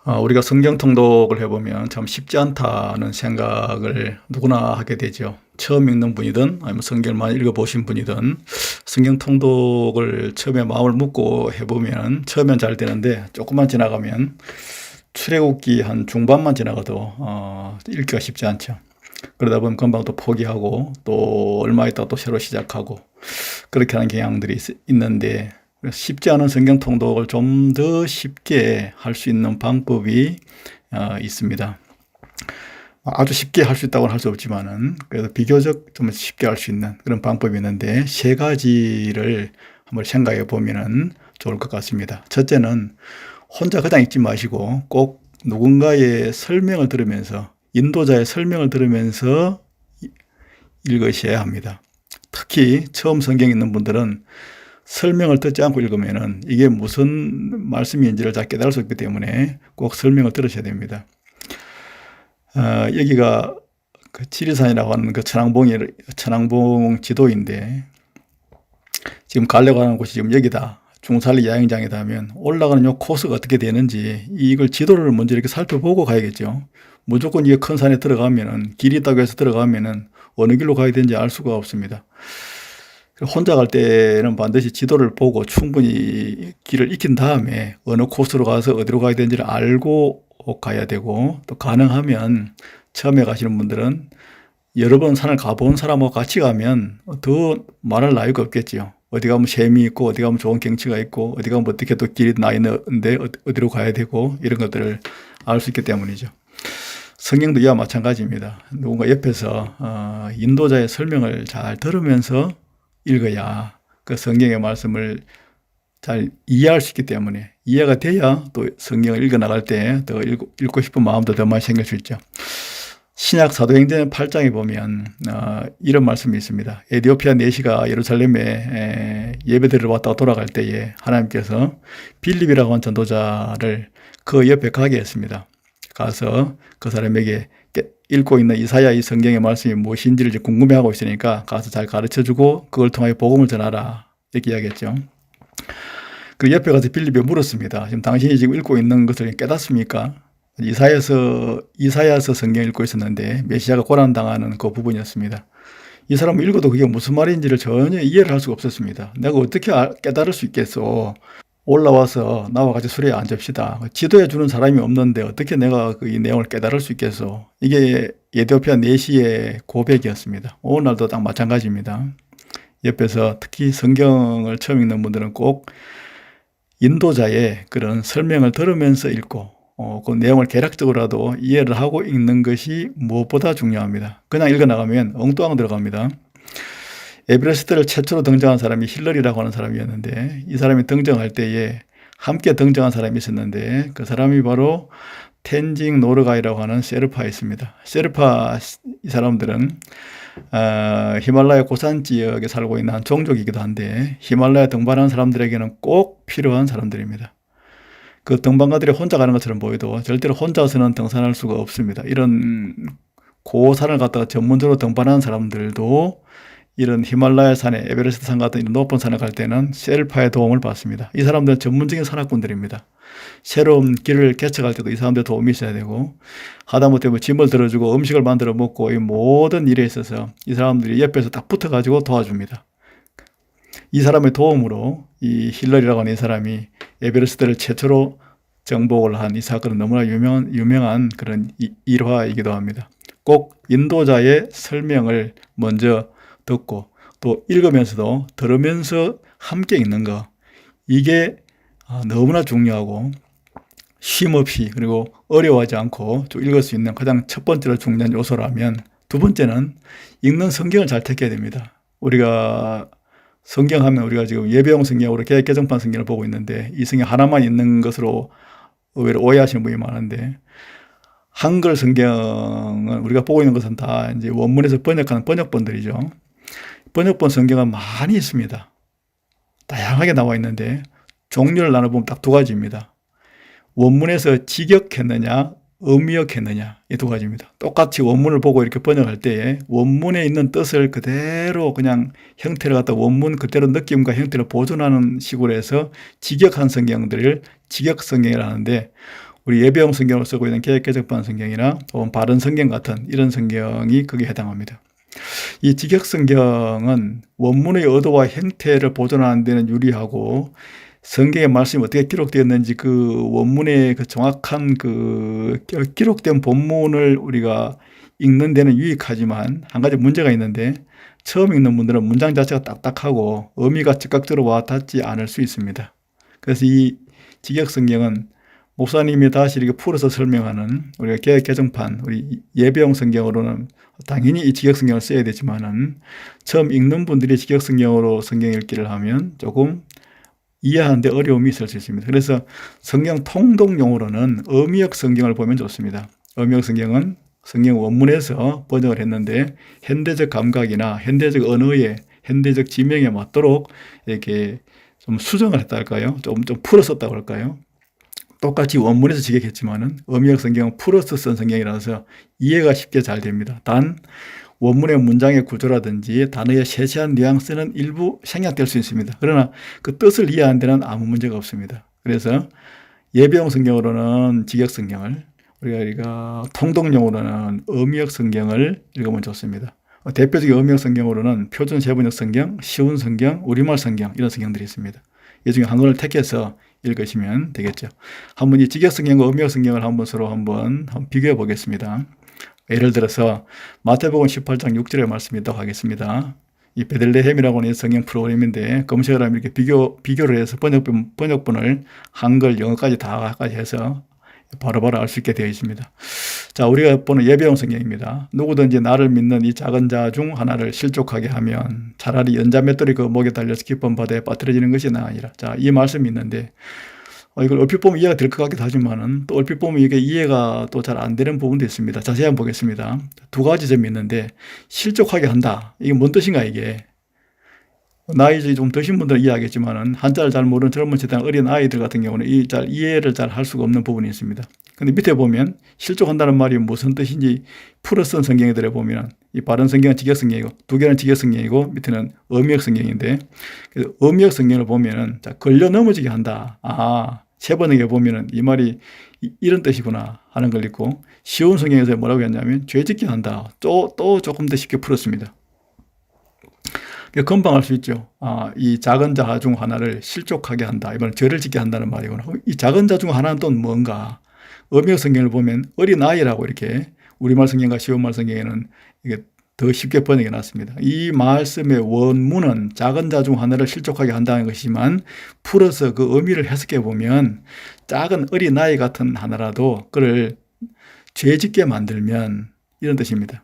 우리가 성경 통독을 해보면 참 쉽지 않다는 생각을 누구나 하게 되죠. 처음 읽는 분이든 아니면 성경을 많이 읽어보신 분이든 성경 통독을 처음에 마음을 먹고 해보면 처음엔 잘 되는데 조금만 지나가면 출애굽기 한 중반만 지나가도 읽기가 쉽지 않죠. 그러다 보면 금방 또 포기하고 또 얼마 있다가 또 새로 시작하고 그렇게 하는 경향들이 있는데, 쉽지 않은 성경 통독을 좀 더 쉽게 할 수 있는 방법이 있습니다. 아주 쉽게 할 수 있다고는 할 수 없지만은 그래도 비교적 좀 쉽게 할 수 있는 그런 방법이 있는데, 세 가지를 한번 생각해 보면은 좋을 것 같습니다. 첫째는 혼자 그냥 읽지 마시고 꼭 누군가의 설명을 들으면서, 인도자의 설명을 들으면서 읽으셔야 합니다. 특히 처음 성경 읽는 분들은 설명을 듣지 않고 읽으면은 이게 무슨 말씀인지를 잘 깨달을 수 없기 때문에 꼭 설명을 들으셔야 됩니다. 여기가 그 지리산이라고 하는 그 천왕봉 지도인데, 지금 가려고 하는 곳이 지금 여기다, 중산리 야영장이다 하면 올라가는 요 코스가 어떻게 되는지 이걸 지도를 먼저 이렇게 살펴보고 가야겠죠. 무조건 이게 큰 산에 들어가면은, 길이 있다고 해서 들어가면은 어느 길로 가야 되는지 알 수가 없습니다. 혼자 갈 때는 반드시 지도를 보고 충분히 길을 익힌 다음에 어느 코스로 가서 어디로 가야 되는지를 알고 가야 되고, 또 가능하면 처음에 가시는 분들은 여러 번 산을 가본 사람하고 같이 가면 더 말할 나위가 없겠지요. 어디 가면 샘이 있고 어디 가면 좋은 경치가 있고 어디 가면 어떻게 또 길이 나 있는데 어디로 가야 되고 이런 것들을 알 수 있기 때문이죠. 성경도 이와 마찬가지입니다. 누군가 옆에서 인도자의 설명을 잘 들으면서 읽어야 그 성경의 말씀을 잘 이해할 수 있기 때문에, 이해가 돼야 또 성경을 읽어 나갈 때 더 읽고 싶은 마음도 더 많이 생길 수 있죠. 신약 사도행전 8장에 보면 이런 말씀이 있습니다. 에디오피아 내시가 예루살렘에 예배드리러 왔다가 돌아갈 때에 하나님께서 빌립이라고 하는 전도자를 그 옆에 가게 했습니다. 가서 그 사람에게 읽고 있는 이사야 이 성경의 말씀이 무엇인지를 궁금해하고 있으니까 가서 잘 가르쳐주고 그걸 통하여 복음을 전하라, 이렇게 이야기했죠. 그 옆에 가서 빌립이 물었습니다. 지금 당신이 지금 읽고 있는 것을 깨닫습니까? 이사야서 성경 읽고 있었는데 메시아가 고난당하는 그 부분이었습니다. 이 사람은 읽어도 그게 무슨 말인지를 전혀 이해를 할 수가 없었습니다. 내가 어떻게 깨달을 수 있겠어? 올라와서 나와 같이 수레에 앉읍시다. 지도해 주는 사람이 없는데 어떻게 내가 이 내용을 깨달을 수 있겠어? 이게 에티오피아 내시의 고백이었습니다. 오늘날도 딱 마찬가지입니다. 옆에서 특히 성경을 처음 읽는 분들은 꼭 인도자의 그런 설명을 들으면서 읽고 그 내용을 개략적으로라도 이해를 하고 읽는 것이 무엇보다 중요합니다. 그냥 읽어나가면 엉뚱한 들어갑니다. 에베레스트를 최초로 등장한 사람이 힐러리라고 하는 사람이었는데, 이 사람이 등장할 때에 함께 등장한 사람이 있었는데 그 사람이 바로 텐징 노르가이라고 하는 세르파였습니다. 세르파 이 사람들은 히말라야 고산 지역에 살고 있는 한 종족이기도 한데, 히말라야 등반하는 사람들에게는 꼭 필요한 사람들입니다. 그 등반가들이 혼자 가는 것처럼 보여도 절대로 혼자서는 등산할 수가 없습니다. 이런 고산을 갖다가 전문적으로 등반하는 사람들도 이런 히말라야 산에, 에베레스트 산 같은 이런 높은 산에 갈 때는 셀파의 도움을 받습니다. 이 사람들은 전문적인 산악군들입니다. 새로운 길을 개척할 때도 이 사람들 도움이 있어야 되고, 하다못해 뭐 짐을 들어주고 음식을 만들어 먹고 이 모든 일에 있어서 이 사람들이 옆에서 딱 붙어가지고 도와줍니다. 이 사람의 도움으로 이 힐러리라고 하는 이 사람이 에베레스트를 최초로 정복을 한 이 사건은 너무나 유명한 그런 일화이기도 합니다. 꼭 인도자의 설명을 먼저 듣고 또 읽으면서도 들으면서 함께 읽는 거, 이게 너무나 중요하고 쉼없이 그리고 어려워하지 않고 좀 읽을 수 있는 가장 첫 번째로 중요한 요소라면, 두 번째는 읽는 성경을 잘 택해야 됩니다. 우리가 성경 하면 우리가 지금 예배용 성경으로 개정판 성경을 보고 있는데 이 성경 하나만 있는 것으로 의외로 오해하시는 분이 많은데, 한글 성경은 우리가 보고 있는 것은 다 이제 원문에서 번역하는 번역본들이죠. 번역본 성경은 많이 있습니다. 다양하게 나와 있는데 종류를 나눠보면 딱 두 가지입니다. 원문에서 직역했느냐, 음역했느냐, 이 두 가지입니다. 똑같이 원문을 보고 이렇게 번역할 때에 원문에 있는 뜻을 그대로 그냥 형태를 갖다 원문 그대로 느낌과 형태를 보존하는 식으로 해서 직역한 성경들을 직역 성경이라 하는데, 우리 예배용 성경을 쓰고 있는 개역개정판 성경이나 또는 바른 성경 같은 이런 성경이 거기에 해당합니다. 이 직역 성경은 원문의 의도와 형태를 보존하는 데는 유리하고 성경의 말씀이 어떻게 기록되었는지 그 원문의 그 정확한 그 기록된 본문을 우리가 읽는 데는 유익하지만 한 가지 문제가 있는데 처음 읽는 분들은 문장 자체가 딱딱하고 의미가 즉각적으로 와 닿지 않을 수 있습니다. 그래서 이 직역 성경은 목사님이 다시 이렇게 풀어서 설명하는 우리가 개정판, 우리 예배용 성경으로는 당연히 이 직역 성경을 써야 되지만은 처음 읽는 분들이 직역 성경으로 성경 읽기를 하면 조금 이해하는데 어려움이 있을 수 있습니다. 그래서 성경 통독용으로는 어미역 성경을 보면 좋습니다. 어미역 성경은 성경 원문에서 번역을 했는데 현대적 감각이나 현대적 언어의 현대적 지명에 맞도록 이렇게 좀 수정을 했다 할까요? 좀 풀었었다고 할까요? 똑같이 원문에서 직역했지만은 어미역 성경은 풀어서 쓴 성경이라서 이해가 쉽게 잘 됩니다. 단 원문의 문장의 구조라든지 단어의 세세한 뉘앙스는 일부 생략될 수 있습니다. 그러나 그 뜻을 이해하는 데는 아무 문제가 없습니다. 그래서 예배용 성경으로는 직역 성경을, 우리가 통독용으로는 어미역 성경을 읽으면 좋습니다. 대표적인 어미역 성경으로는 표준 세번역 성경, 쉬운 성경, 우리말 성경 이런 성경들이 있습니다. 이 중에 한 권을 택해서 읽으시면 되겠죠. 한번 이 직역 성경과 어미역 성경을 서로 한번 비교해 보겠습니다. 예를 들어서 마태복음 18장 6절의 말씀이 있다고 하겠습니다. 이 베들레헴이라고 하는 성경 프로그램인데 검색을 하면 이렇게 비교를 해서 번역본을 한글, 영어까지 다까지 해서 바로바로 알 수 있게 되어 있습니다. 자, 우리가 보는 예배용 성경입니다. 누구든지 나를 믿는 이 작은 자 중 하나를 실족하게 하면 차라리 연자맷돌이 그 목에 달려서 깊은 바다에 빠뜨려지는 것이 나으니라. 자, 이 말씀이 있는데 이걸 얼핏 보면 이해가 될 것 같기도 하지만은 또 얼핏 보면 이게 이해가 또 잘 안 되는 부분도 있습니다. 자세히 한번 보겠습니다. 두 가지 점이 있는데 실족하게 한다. 이게 뭔 뜻인가 이게? 나이 좀 드신 분들은 이해하겠지만은 한자를 잘 모르는 젊은 세대 어린 아이들 같은 경우는 이해를 잘 할 수가 없는 부분이 있습니다. 근데 밑에 보면 실족한다는 말이 무슨 뜻인지 풀어 쓴 성경들에 보면 이 바른 성경은 직역 성경이고 두 개는 직역 성경이고 밑에는 어미역 성경인데 그래서 어미역 성경을 보면은 자, 걸려 넘어지게 한다. 세 번역에 보면은 이 말이 이런 뜻이구나 하는 걸 읽고 쉬운 성경에서 뭐라고 했냐면 죄 짓게 한다. 또 조금 더 쉽게 풀었습니다. 금방 알 수 있죠. 이 작은 자 중 하나를 실족하게 한다. 이번엔 죄를 짓게 한다는 말이구나. 이 작은 자 중 하나는 또 뭔가? 어미역 성경을 보면 어린아이라고 이렇게 우리말 성경과 쉬운말 성경에는 이게 더 쉽게 번역해 놨습니다. 이 말씀의 원문은 작은 자 중 하나를 실족하게 한다는 것이지만 풀어서 그 의미를 해석해 보면 작은 어린아이 같은 하나라도 그를 죄짓게 만들면 이런 뜻입니다.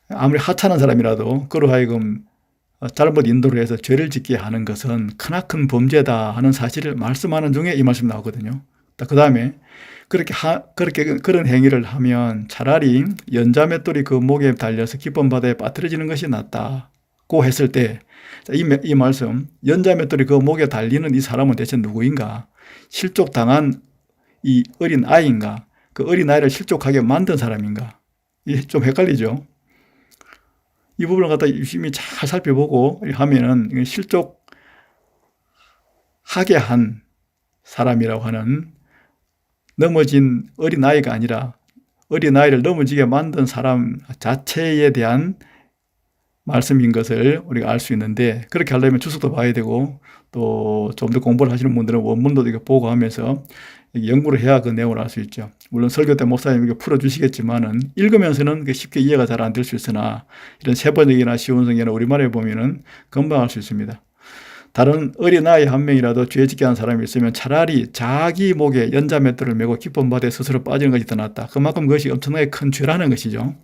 아무리 하찮은 사람이라도 그로 하여금 잘못 인도를 해서 죄를 짓게 하는 것은 크나큰 범죄다 하는 사실을 말씀하는 중에 이 말씀 나오거든요. 그 다음에 그런 행위를 하면 차라리 연자맷돌이 그 목에 달려서 깊은 바다에 빠뜨려지는 것이 낫다고 했을 때 이 말씀 연자맷돌이 그 목에 달리는 이 사람은 대체 누구인가? 실족당한 이 어린 아이인가? 그 어린 아이를 실족하게 만든 사람인가? 이게 좀 헷갈리죠. 이 부분을 갖다 유심히 잘 살펴보고 하면은 실족하게 한 사람이라고 하는 넘어진 어린아이가 아니라 어린아이를 넘어지게 만든 사람 자체에 대한 말씀인 것을 우리가 알 수 있는데 그렇게 하려면 주석도 봐야 되고 또 좀 더 공부를 하시는 분들은 원문도 이렇게 보고 하면서 연구를 해야 그 내용을 알 수 있죠. 물론 설교 때 목사님이 풀어주시겠지만은 읽으면서는 쉽게 이해가 잘 안 될 수 있으나 이런 세번역이나 쉬운 성경이나 우리말에 보면은 금방 알 수 있습니다. 다른 어린아이 한 명이라도 죄 짓게 한 사람이 있으면 차라리 자기 목에 연자맷돌을 메고 깊은 바다에 스스로 빠지는 것이 더 낫다. 그만큼 그것이 엄청나게 큰 죄라는 것이죠.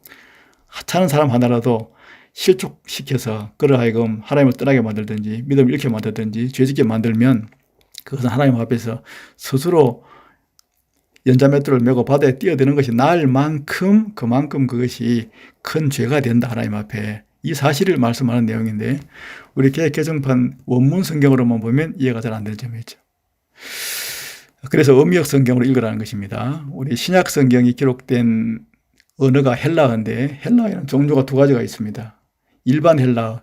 하찮은 사람 하나라도 실족시켜서 그를 하여금 하나님을 떠나게 만들든지 믿음을 잃게 만들든지 죄 짓게 만들면 그것은 하나님 앞에서 스스로 연자맷돌을 메고 바다에 뛰어드는 것이 나을 만큼 그만큼 그것이 큰 죄가 된다 하나님 앞에. 이 사실을 말씀하는 내용인데 우리 개정판 원문 성경으로만 보면 이해가 잘 안 되는 점이 있죠. 그래서 어미역 성경으로 읽으라는 것입니다. 우리 신약 성경이 기록된 언어가 헬라어인데 헬라어에는 종류가 두 가지가 있습니다. 일반 헬라어,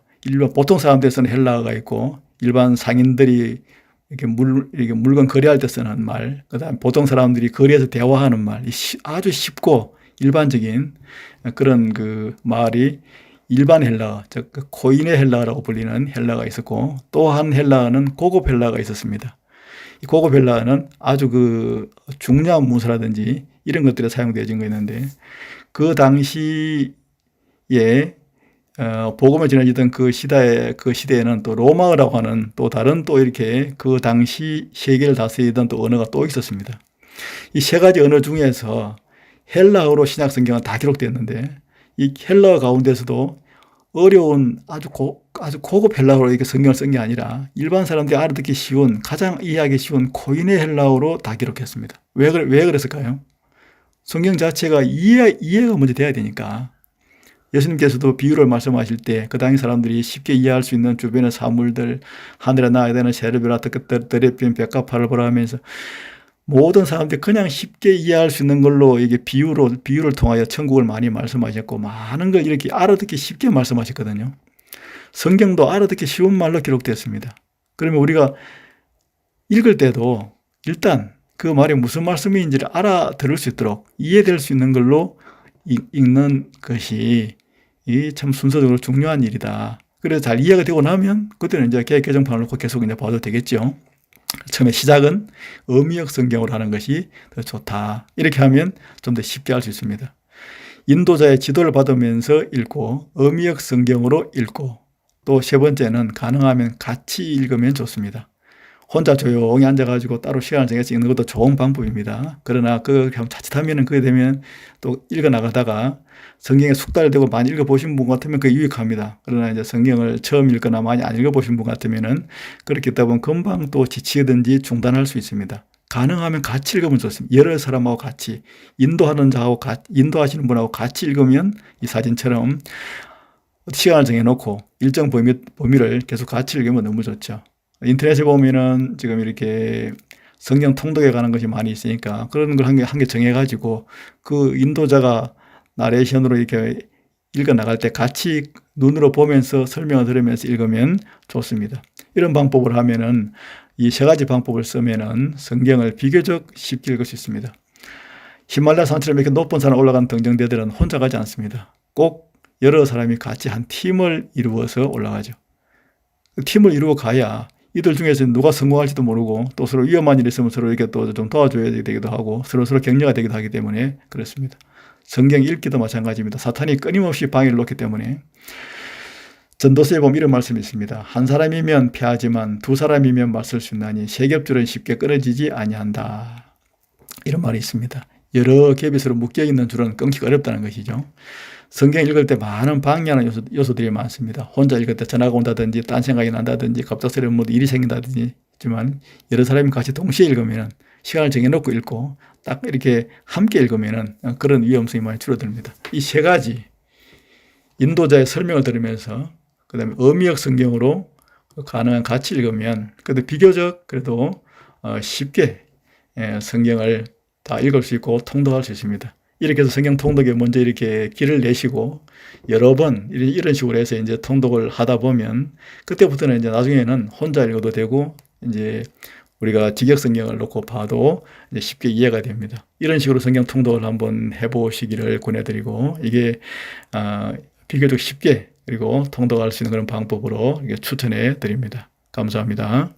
보통 사람들이 쓰는 헬라어가 있고 일반 상인들이 이렇게 물건 거래할 때 쓰는 말, 그다음 보통 사람들이 거리에서 대화하는 말, 아주 쉽고 일반적인 그런 그 말이 일반 헬라어, 즉 코인의 헬라어라고 불리는 헬라어가 있었고, 또 한 헬라어는 고급 헬라어가 있었습니다. 이 고급 헬라어는 아주 그 중요한 문서라든지 이런 것들에 사용되어진 거 있는데, 그 당시에 복음을 전해지던 그 시대에는 또 로마어라고 하는 또 다른 또 이렇게 그 당시 세계를 다스리던 또 언어가 또 있었습니다. 이 세 가지 언어 중에서 헬라어로 신약 성경은 다 기록되었는데, 이 헬라어 가운데서도 어려운 아주 고급 헬라어로 이렇게 성경을 쓴 게 아니라 일반 사람들이 알아듣기 쉬운, 가장 이해하기 쉬운 코인의 헬라어로 다 기록했습니다. 왜 그랬을까요? 성경 자체가 이해가 먼저 돼야 되니까. 예수님께서도 비유를 말씀하실 때 그 당시 사람들이 쉽게 이해할 수 있는 주변의 사물들, 하늘에 나야 되는 새를 보라, 들에 핀 벽가파를 보라 하면서 모든 사람들이 그냥 쉽게 이해할 수 있는 걸로 이게 비유를 통하여 천국을 많이 말씀하셨고, 많은 걸 이렇게 알아듣기 쉽게 말씀하셨거든요. 성경도 알아듣기 쉬운 말로 기록되었습니다. 그러면 우리가 읽을 때도 일단 그 말이 무슨 말씀인지를 알아들을 수 있도록 이해될 수 있는 걸로 읽는 것이 참 순서적으로 중요한 일이다. 그래서 잘 이해가 되고 나면 그때는 이제 개정판을 놓고 계속 이제 봐도 되겠죠. 처음에 시작은 어미역 성경으로 하는 것이 더 좋다. 이렇게 하면 좀 더 쉽게 할 수 있습니다. 인도자의 지도를 받으면서 읽고 어미역 성경으로 읽고, 또 세 번째는 가능하면 같이 읽으면 좋습니다. 혼자 조용히 앉아가지고 따로 시간을 정해서 읽는 것도 좋은 방법입니다. 그러나 자칫하면 그게 되면 또 읽어나가다가 성경에 숙달되고 많이 읽어보신 분 같으면 그게 유익합니다. 그러나 이제 성경을 처음 읽거나 많이 안 읽어보신 분 같으면은 그렇게 있다 보면 금방 또 지치든지 중단할 수 있습니다. 가능하면 같이 읽으면 좋습니다. 여러 사람하고 같이, 인도하시는 분하고 같이 읽으면 이 사진처럼 시간을 정해놓고 일정 범위를 계속 같이 읽으면 너무 좋죠. 인터넷에 보면은 지금 이렇게 성경 통독에 관한 것이 많이 있으니까 그런 걸 한 개 정해가지고 그 인도자가 나레이션으로 이렇게 읽어 나갈 때 같이 눈으로 보면서 설명을 들으면서 읽으면 좋습니다. 이런 방법을 하면은 이 세 가지 방법을 쓰면은 성경을 비교적 쉽게 읽을 수 있습니다. 히말라야 산처럼 이렇게 높은 산에 올라간 등정대들은 혼자 가지 않습니다. 꼭 여러 사람이 같이 한 팀을 이루어서 올라가죠. 그 팀을 이루어 가야 이들 중에서 누가 성공할지도 모르고 또 서로 위험한 일이 있으면 서로 이렇게 또 좀 도와줘야 되기도 하고 서로 격려가 되기도 하기 때문에 그렇습니다. 성경 읽기도 마찬가지입니다. 사탄이 끊임없이 방해를 놓기 때문에. 전도서에 보면 이런 말씀이 있습니다. 한 사람이면 패하지만 두 사람이면 맞설 수 있나니 세 겹줄은 쉽게 끊어지지 아니한다. 이런 말이 있습니다. 여러 겹이 서로 묶여있는 줄은 끊기가 어렵다는 것이죠. 성경 읽을 때 많은 방해하는 요소들이 많습니다. 혼자 읽을 때 전화가 온다든지 딴 생각이 난다든지 갑작스레 뭐 일이 생긴다든지 있지만 여러 사람이 같이 동시에 읽으면 시간을 정해놓고 읽고 딱 이렇게 함께 읽으면 그런 위험성이 많이 줄어듭니다. 이 세 가지 인도자의 설명을 들으면서 그 다음에 어미역 성경으로 가능한 같이 읽으면 그래도 비교적 쉽게 성경을 다 읽을 수 있고 통독할 수 있습니다. 이렇게 해서 성경 통독에 먼저 이렇게 길을 내시고 여러 번 이런 식으로 해서 이제 통독을 하다 보면 그때부터는 이제 나중에는 혼자 읽어도 되고 이제 우리가 직역 성경을 놓고 봐도 이제 쉽게 이해가 됩니다. 이런 식으로 성경 통독을 한번 해보시기를 권해드리고 이게 비교적 쉽게 그리고 통독할 수 있는 그런 방법으로 추천해 드립니다. 감사합니다.